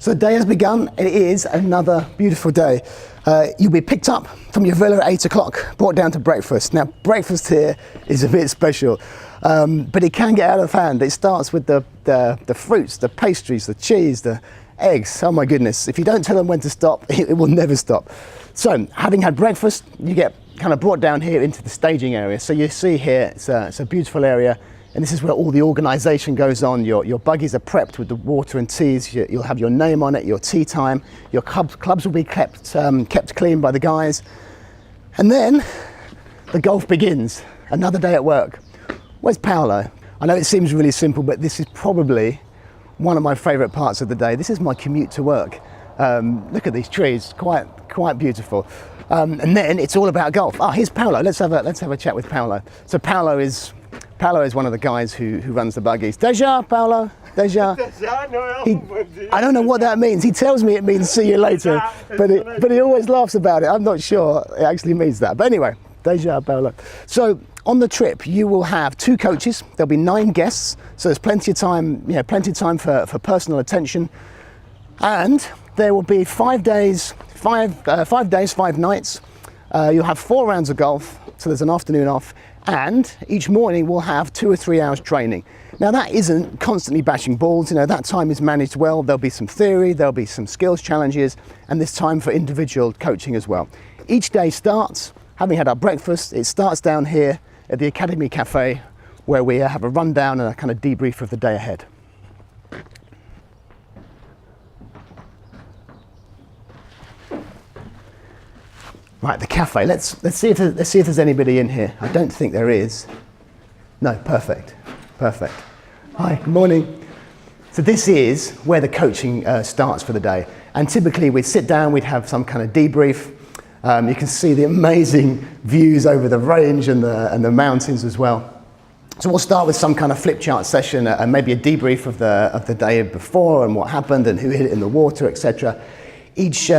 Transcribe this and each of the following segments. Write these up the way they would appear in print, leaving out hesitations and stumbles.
So the day has begun. It is another beautiful day. You'll be picked up from your villa at 8 o'clock, brought down to breakfast. Now, breakfast here is a bit special, but it can get out of hand. It starts with the fruits, the pastries, the cheese, the eggs. Oh my goodness, if you don't tell them when to stop, it will never stop. So, having had breakfast, you get kind of brought down here into the staging area. So you see here, it's a beautiful area. And this is where all the organisation goes on. Your buggies are prepped with the water and teas. You'll have your name on it, your tea time. Your clubs will be kept clean by the guys. And then the golf begins. Another day at work. Where's Paolo? I know it seems really simple, but this is probably one of my favourite parts of the day. This is my commute to work. Look at these trees, quite beautiful. And then it's all about golf. Oh, here's Paolo. Let's have a chat with Paolo. So Paolo is one of the guys who runs the buggies. Deja, Paolo? Deja? Noel. I don't know what that means. He tells me it means see you later, but he always laughs about it. I'm not sure it actually means that. But anyway, Deja, Paolo. So on the trip, you will have 2 coaches. There'll be 9 guests, so there's plenty of time for personal attention. And there will be 5 days, 5 nights. You'll have 4 rounds of golf, so there's an afternoon off. And each morning we'll have 2 or 3 hours training. Now that isn't constantly bashing balls, that time is managed well. There'll be some theory, there'll be some skills challenges, and there's time for individual coaching as well. Each day starts, having had our breakfast, it starts down here at the Academy Cafe, where we have a rundown and a kind of debrief of the day ahead. Right, the cafe. Let's see if there's anybody in here. I don't think there is. No, perfect. Hi, good morning. So this is where the coaching starts for the day. And typically we'd sit down, we'd have some kind of debrief. You can see the amazing views over the range and the mountains as well. So we'll start with some kind of flip chart session and maybe a debrief of the day before and what happened and who hit it in the water, etc. Each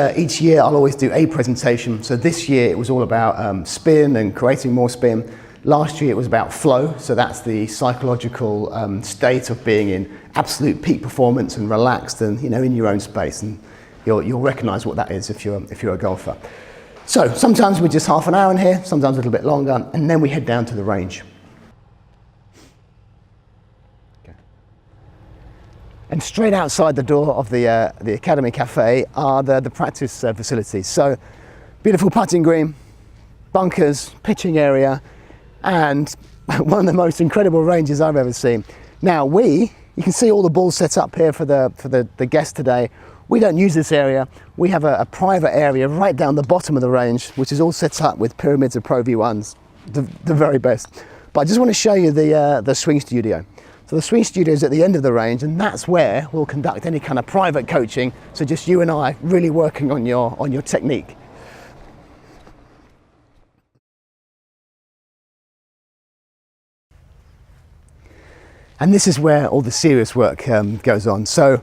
year I'll always do a presentation. So this year it was all about spin and creating more spin. Last year it was about flow. So that's the psychological state of being in absolute peak performance and relaxed and in your own space. And you'll recognise what that is if you're a golfer. So sometimes we're just half an hour in here, sometimes a little bit longer, and then we head down to the range. And straight outside the door of the Academy Cafe are the practice facilities. So beautiful putting green, bunkers, pitching area, and one of the most incredible ranges I've ever seen. Now you can see all the balls set up here for the guests today. We don't use this area. We have a private area right down the bottom of the range, which is all set up with pyramids of Pro V1s, the very best. But I just want to show you the swing studio. So the swing studio is at the end of the range, and that's where we'll conduct any kind of private coaching. So just you and I really working on your technique. And this is where all the serious work goes on. So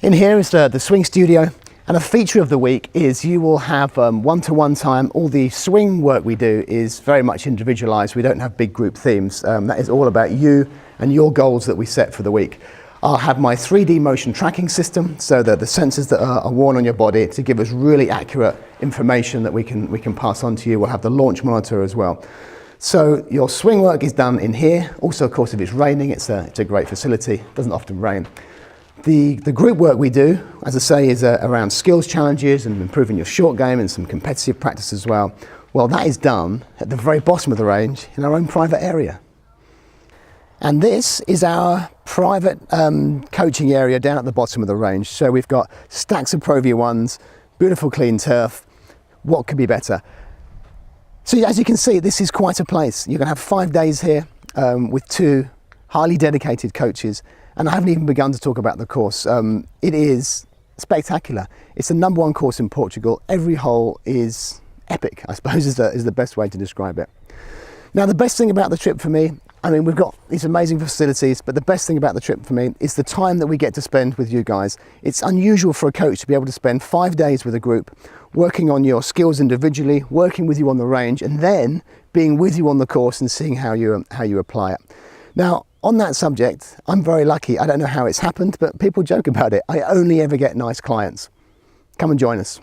in here is the swing studio, and a feature of the week is you will have one-to-one time. All the swing work we do is very much individualized. We don't have big group themes. That is all about you and your goals that we set for the week. I'll have my 3D motion tracking system, so that the sensors that are worn on your body to give us really accurate information that we can pass on to you. We'll have the launch monitor as well. So your swing work is done in here. Also, of course, if it's raining, it's a great facility. It doesn't often rain. The group work we do, as I say, is around skills challenges and improving your short game and some competitive practice as well. Well, that is done at the very bottom of the range in our own private area. And this is our private coaching area down at the bottom of the range. So we've got stacks of Pro V1s, beautiful clean turf. What could be better? So as you can see, this is quite a place. You're going to have 5 days here with 2 highly dedicated coaches. And I haven't even begun to talk about the course. It is spectacular. It's the #1 course in Portugal. Every hole is epic, I suppose is the best way to describe it. Now, the best thing about the trip for me, we've got these amazing facilities, but the best thing about the trip for me is the time that we get to spend with you guys. It's unusual for a coach to be able to spend 5 days with a group, working on your skills individually, working with you on the range, and then being with you on the course and seeing how you apply it. Now, On that subject, I'm very lucky. I don't know how it's happened, but people joke about it. I only ever get nice clients. Come and join us.